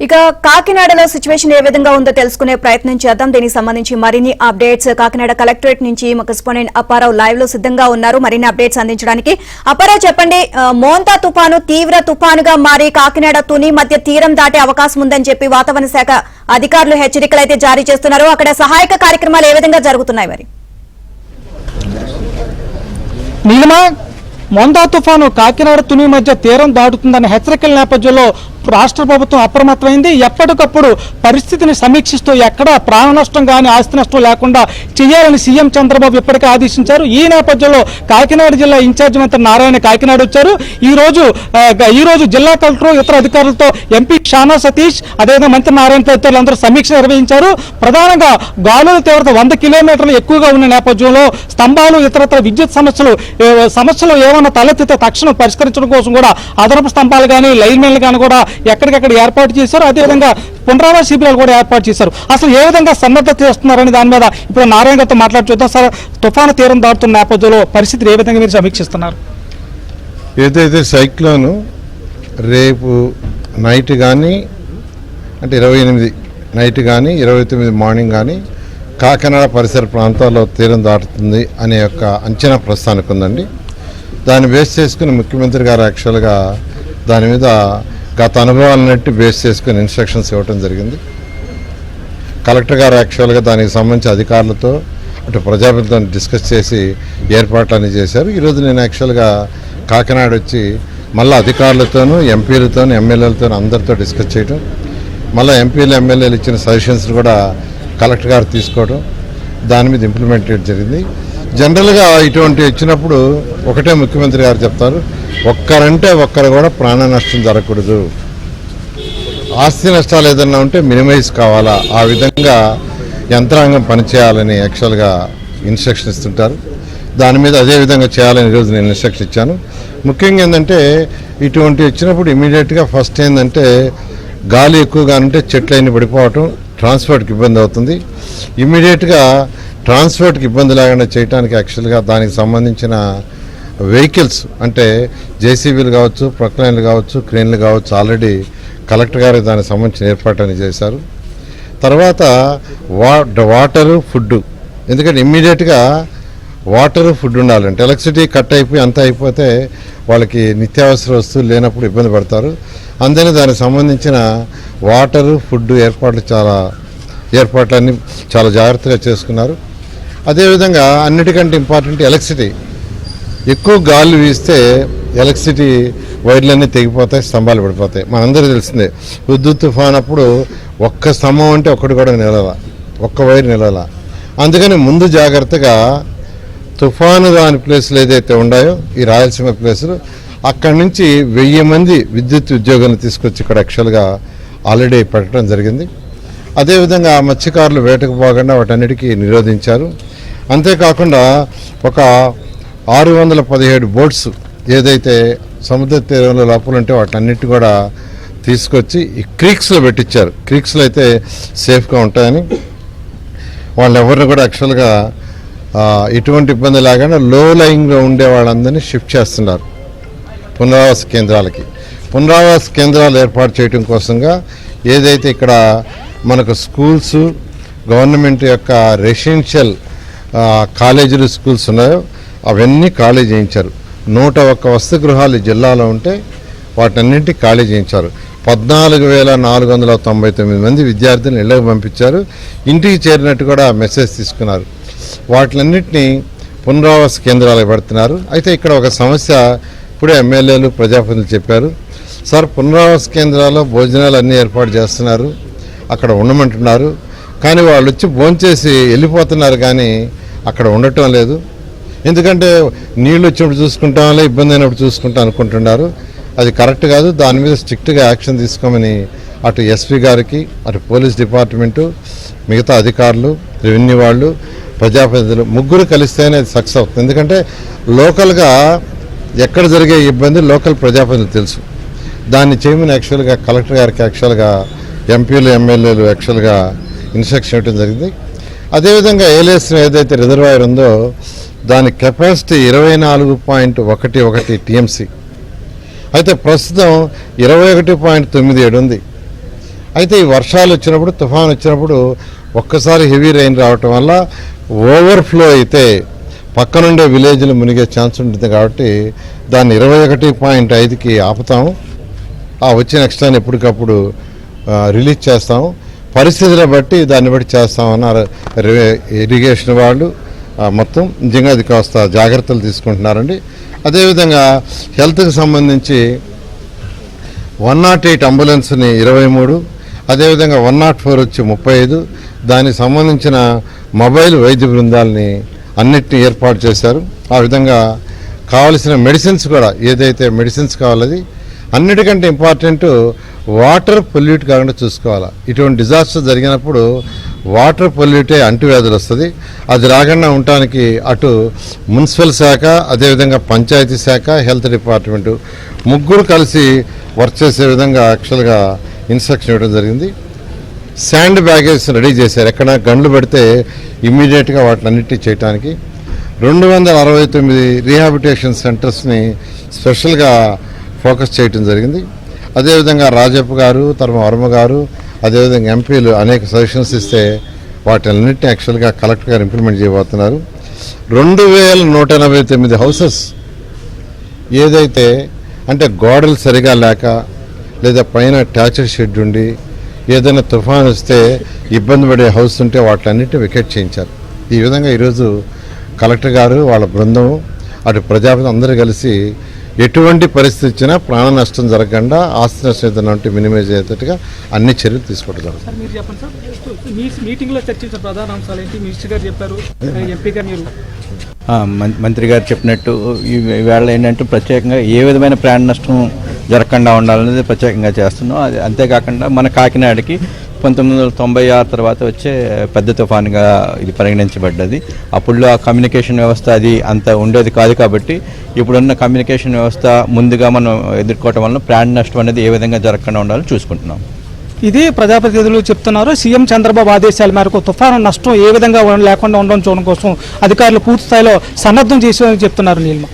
ఇక కాకినాడలో సిచ్యువేషన్ ఏ విధంగా ఉందో తెలుసుకునే ప్రయత్నం చేద్దాం. దీనికి సంబంధించి మరిన్ని అప్డేట్స్ కాకినాడ కలెక్టరేట్ నుంచి మా కరెస్పాండెంట్ అప్పారావు లైవ్ లో సిద్ధంగా ఉన్నారు మరిన్ని అప్డేట్స్ అందించడానికి. అప్పారావు చెప్పండి, మోంతా తుఫాను తీవ్ర తుఫానుగా మారి కాకినాడ తుని మధ్య తీరం దాటే అవకాశం ఉందని చెప్పి వాతావరణ శాఖ అధికారులు హెచ్చరికలు అయితే జారీ చేస్తున్నారు. అక్కడ సహాయక కార్యక్రమాలు ఏ విధంగా జరుగుతున్నాయి? మరి నీలిమా, మోంతా తుఫాను కాకినాడ తుని మధ్య తీరం దాటుతుందన్న హెచ్చరికల నేపథ్యంలో రాష్ట్ర ప్రభుత్వం అప్రమత్తమైంది. ఎప్పటికప్పుడు పరిస్థితిని సమీక్షిస్తూ ఎక్కడ ప్రాణ నష్టం కానీ ఆస్తి నష్టం లేకుండా చేయాలని సీఎం చంద్రబాబు ఇప్పటికే ఆదేశించారు. ఈ నేపథ్యంలో కాకినాడ జిల్లా ఇన్ఛార్జి మంత్రి నారాయణ కాకినాడ వచ్చారు. ఈ రోజు జిల్లా కలెక్టర్ ఇతర అధికారులతో ఎంపీ షానా సతీష్ అదేవిధంగా మంత్రి నారాయణ తదితరులందరూ సమీక్ష నిర్వహించారు. ప్రధానంగా గాలుల తీవ్రత 100 కిలోమీటర్లు ఎక్కువగా ఉన్న నేపథ్యంలో స్తంభాలు ఇతరత్ర విద్యుత్ సమస్యలు ఏమన్నా తలెత్తితే తక్షణం పరిష్కరించడం కోసం కూడా అదనపు స్తంభాలు కానీ లైన్మెన్లు కానీ కూడా ఎక్కడికక్కడ ఏర్పాటు చేశారు. అదేవిధంగా పునరావాస శిబిరాలు కూడా ఏర్పాటు చేశారు. అసలు ఏ విధంగా సన్నద్ధత చేస్తున్నారని దాని మీద ఇప్పుడు నారాయణ గారితో మాట్లాడి చూద్దాం. సార్, తుఫాను తీరం దాటుతున్న నేపథ్యంలో పరిస్థితి ఏ విధంగా మీరు సమీక్షిస్తున్నారు? ఏదైతే సైక్లోన్ రేపు నైట్ కానీ అంటే 28 నైట్ కానీ 29 మార్నింగ్ కానీ కాకినాడ పరిసర ప్రాంతాల్లో తీరం దాటుతుంది అనే యొక్క అంచనా ప్రస్తుతానికి ఉందండి. దాన్ని బేస్ చేసుకుని ముఖ్యమంత్రి గారు యాక్చువల్గా దాని మీద గత అనుభవాలన్నిటి బేస్ చేసుకుని ఇన్స్ట్రక్షన్స్ ఇవ్వడం జరిగింది. కలెక్టర్ గారు యాక్చువల్గా దానికి సంబంధించి అధికారులతో అటు ప్రజాప్రతినిధులతో డిస్కస్ చేసి ఏర్పాట్లన్నీ చేశారు. ఈరోజు నేను యాక్చువల్గా కాకినాడ వచ్చి మళ్ళీ అధికారులతోనూ ఎంపీలతోనూ ఎమ్మెల్యేలతోనూ అందరితో డిస్కస్ చేయడం, మళ్ళీ ఎంపీలు ఎమ్మెల్యేలు ఇచ్చిన సజెషన్స్ కూడా కలెక్టర్ గారు తీసుకోవడం, దాని మీద ఇంప్లిమెంట్ చేయడం జరిగింది. జనరల్గా ఇటువంటి వచ్చినప్పుడు ఒకటే ముఖ్యమంత్రి గారు చెప్తారు, ఒక్కరంటే ఒక్కరు కూడా ప్రాణ నష్టం జరగకూడదు, ఆస్తి నష్టాలు ఏదన్నా ఉంటే మినిమైజ్ కావాలా, ఆ విధంగా యంత్రాంగం పనిచేయాలని యాక్చువల్గా ఇన్స్ట్రక్షన్ ఇస్తుంటారు. దాని మీద అదే విధంగా చేయాలని ఈరోజు నేను ఇన్స్ట్రక్షన్ ఇచ్చాను. ముఖ్యంగా ఏంటంటే ఇటువంటి వచ్చినప్పుడు ఇమీడియట్గా ఫస్ట్ ఏంటంటే గాలి ఎక్కువగా ఉంటే చెట్లు అయిన పడిపోవటం, ట్రాన్స్పోర్ట్కి ఇబ్బంది అవుతుంది. ఇమీడియట్గా ట్రాన్స్పోర్ట్కి ఇబ్బంది లేకుండా చేయడానికి యాక్చువల్గా దానికి సంబంధించిన వెహికల్స్ అంటే జేసీబీలు కావచ్చు, ప్రొక్లైన్లు కావచ్చు, క్రేన్లు కావచ్చు ఆల్రెడీ కలెక్టర్ గారు దానికి సంబంధించిన ఏర్పాట్లని చేశారు. తర్వాత వాటరు, ఫుడ్, ఎందుకంటే ఇమ్మీడియట్గా వాటరు, ఫుడ్ ఉండాలంటే ఎలక్ట్రిసిటీ కట్ అయిపోయి అంతా అయిపోతే వాళ్ళకి నిత్యావసర వస్తువులు లేనప్పుడు ఇబ్బంది పడతారు. అందుకని దానికి సంబంధించిన వాటరు, ఫుడ్ ఏర్పాట్లన్నీ చాలా జాగ్రత్తగా చేసుకున్నారు. అదేవిధంగా అన్నిటికంటే ఇంపార్టెంట్ ఎలక్ట్రిసిటీ, ఎక్కువ గాలి వీస్తే ఎలక్ట్రిసిటీ వైర్లన్నీ తెగిపోతాయి, స్తంభాలు పడిపోతాయి. మనందరూ తెలిసిందే, విద్యుత్ తుఫాన్ అప్పుడు ఒక్క స్తంభం అంటే ఒక్కటి కూడా నిలవాల, ఒక్క వైర్ నిలవాల. అందుకని ముందు జాగ్రత్తగా తుఫాను రాని ప్లేసులు ఏదైతే ఉన్నాయో ఈ రాయలసీమ ప్లేసులు, అక్కడి నుంచి 1000 మంది విద్యుత్ ఉద్యోగులను తీసుకొచ్చి ఇక్కడ యాక్చువల్గా ఆల్రెడీ పెట్టడం జరిగింది. అదేవిధంగా మత్స్యకారులు వేటకు పోకుండా వాటన్నిటికీ నిరోధించారు. అంతేకాకుండా ఒక 617 బోట్స్ ఏదైతే సముద్ర తీరంలో లోపల ఉంటే వాటన్నిటి కూడా తీసుకొచ్చి ఈ క్రీక్స్లో పెట్టించారు. క్రీక్స్లో అయితే సేఫ్గా ఉంటాయని వాళ్ళు ఎవరిని కూడా యాక్చువల్గా ఎటువంటి ఇబ్బంది లేకుండా లో లయింగ్లో ఉండే వాళ్ళందరినీ షిఫ్ట్ చేస్తున్నారు పునరావాస కేంద్రాలకి. పునరావాస కేంద్రాలు ఏర్పాటు చేయడం కోసంగా ఏదైతే ఇక్కడ మనకు స్కూల్స్, గవర్నమెంట్ యొక్క రెసిడెన్షియల్ కాలేజీలు, స్కూల్స్ ఉన్నాయో అవన్నీ ఖాళీ చేయించారు. 101 వసతి గృహాలు జిల్లాలో ఉంటే వాటన్నింటినీ ఖాళీ చేయించారు. 14,499 మంది విద్యార్థులను ఇళ్లకు పంపించారు. ఇంటికి చేరినట్టు కూడా మెసేజ్ తీసుకున్నారు. వాటిలన్నింటినీ పునరావాస కేంద్రాలకు పెడుతున్నారు. అయితే ఇక్కడ ఒక సమస్య ఇప్పుడే ఎమ్మెల్యేలు, ప్రజాప్రతినిధులు చెప్పారు. సార్, పునరావాస కేంద్రాల్లో భోజనాలు అన్నీ ఏర్పాటు చేస్తున్నారు, అక్కడ ఉండమంటున్నారు, కానీ వాళ్ళు వచ్చి భోంచేసి వెళ్ళిపోతున్నారు కానీ అక్కడ ఉండటం లేదు. ఎందుకంటే నీళ్ళు వచ్చినప్పుడు చూసుకుంటామో ఇబ్బంది అయినప్పుడు చూసుకుంటాం అనుకుంటున్నారు. అది కరెక్ట్ కాదు. దాని మీద స్ట్రిక్ట్గా యాక్షన్ తీసుకోమని అటు ఎస్పీ గారికి, అటు పోలీస్ డిపార్ట్మెంటు, మిగతా అధికారులు, రెవెన్యూ వాళ్ళు, ప్రజాప్రతినిధులు ముగ్గురు కలిస్తేనే అది సక్సెస్ అవుతుంది. ఎందుకంటే లోకల్గా ఎక్కడ జరిగే ఇబ్బంది లోకల్ ప్రజాప్రతినిధులు తెలుసు. దాన్ని చేయమని యాక్చువల్గా కలెక్టర్ గారికి యాక్చువల్గా ఎంపీలు, ఎమ్మెల్యేలు యాక్చువల్గా ఇన్స్ట్రక్షన్ ఇవ్వడం జరిగింది. అదేవిధంగా ఏలేసిన ఏదైతే రిజర్వాయర్ ఉందో దాని కెపాసిటీ 24.11 టీఎంసీ, అయితే ప్రస్తుతం 21.97 ఉంది. అయితే ఈ వర్షాలు వచ్చినప్పుడు, తుఫాన్ వచ్చినప్పుడు ఒక్కసారి హెవీ రెయిన్ రావటం వల్ల ఓవర్ఫ్లో అయితే పక్కనుండే విలేజ్లు మునిగే ఛాన్స్ ఉంటుంది. కాబట్టి దాన్ని 21.5కి ఆపుతాము. ఆ వచ్చిన ఎక్స్ట్రాని ఎప్పటికప్పుడు రిలీజ్ చేస్తాము. పరిస్థితులను బట్టి దాన్ని బట్టి చేస్తామన్నారు ఇరిగేషన్ వాళ్ళు. మొత్తం నిజంగా అది కాస్త జాగ్రత్తలు తీసుకుంటున్నారండి. అదేవిధంగా హెల్త్కి సంబంధించి 108 అంబులెన్స్ని 23, అదేవిధంగా 104 వచ్చి 35, దానికి సంబంధించిన మొబైల్ వైద్య బృందాలని అన్నిటిని ఏర్పాటు చేశారు. ఆ విధంగా కావలసిన మెడిసిన్స్ కూడా, ఏదైతే మెడిసిన్స్ కావాలది, అన్నిటికంటే ఇంపార్టెంట్ వాటర్ పొల్యూట్ కాకుండా చూసుకోవాలి. ఇటువంటి డిజాస్టర్ జరిగినప్పుడు వాటర్ పొల్యూటే అంటువ్యాధులు వస్తుంది. అది రాకుండా ఉండటానికి అటు మున్సిపల్ శాఖ, అదేవిధంగా పంచాయతీ శాఖ, హెల్త్ డిపార్ట్మెంటు ముగ్గురు కలిసి వర్క్ చేసే విధంగా యాక్చువల్గా ఇన్స్ట్రక్షన్ ఇవ్వడం జరిగింది. శాండ్ బ్యాగేజ్ రెడీ చేశారు. ఎక్కడ గండ్లు పెడితే ఇమ్మీడియట్గా వాటిని అన్నిటి చేయడానికి 269 రీహాబిటేషన్ సెంటర్స్ని స్పెషల్గా ఫోకస్ చేయడం జరిగింది. అదేవిధంగా రాజప్ప గారు, తర్మ వర్మ గారు, అదేవిధంగా ఎంపీలు అనేక సజెషన్స్ ఇస్తే వాటినన్నింటినీ యాక్చువల్గా కలెక్టర్ గారు ఇంప్లిమెంట్ చేయబోతున్నారు. 2189 హౌసెస్ ఏదైతే అంటే గోడలు సరిగా లేక, లేదా పైన ట్యాచర్ షెడ్ ఉండి ఏదైనా తుఫాన్ వస్తే ఇబ్బంది పడే హౌస్ ఉంటే వాటిలన్నింటినీ వికెట్ చేయించారు. ఈ విధంగా ఈరోజు కలెక్టర్ గారు, వాళ్ళ బృందం, అటు ప్రజాపతి అందరూ కలిసి ఎటువంటి పరిస్థితి ఇచ్చినా ప్రాణ నష్టం జరగకుండా, ఆస్తి నష్టం ఏదైనా మినిమైజ్ అయ్యేటట్టుగా అన్ని చర్యలు తీసుకోవడం. సార్ మీరు చెప్పండి సార్, మీ మీటింగ్లో చర్చించిన ప్రధాన అంశాలు ఏంటి? మినిస్టర్ గారు చెప్పారు, ఎంపీగా మీరు మంత్రి గారు చెప్పినట్టు ఈవేళ ఏంటంటే ప్రత్యేకంగా ఏ విధమైన ప్రాణ నష్టం జరగకుండా ఉండాలనేది ప్రత్యేకంగా చేస్తున్నాం. అది అంతేకాకుండా మన కాకినాడకి 1996 తర్వాత వచ్చే పెద్ద తుఫానుగా ఇది పరిగణించబడ్డది. అప్పుడులో ఆ కమ్యూనికేషన్ వ్యవస్థ అది అంత ఉండేది కాదు. కాబట్టి ఇప్పుడున్న కమ్యూనికేషన్ వ్యవస్థ ముందుగా మనం ఎదుర్కోవటం వలన ప్రాణ నష్టం అనేది ఏ విధంగా జరగకుండా ఉండాలో చూసుకుంటున్నాం. ఇది ప్రజాప్రతినిధులు చెప్తున్నారు. సీఎం చంద్రబాబు ఆదేశాల మేరకు తుఫాను నష్టం ఏ విధంగా లేకుండా ఉండడం చూడడం కోసం అధికారులు పూర్తి స్థాయిలో సన్నద్ధం చేసి చెప్తున్నారు. నీలిమ.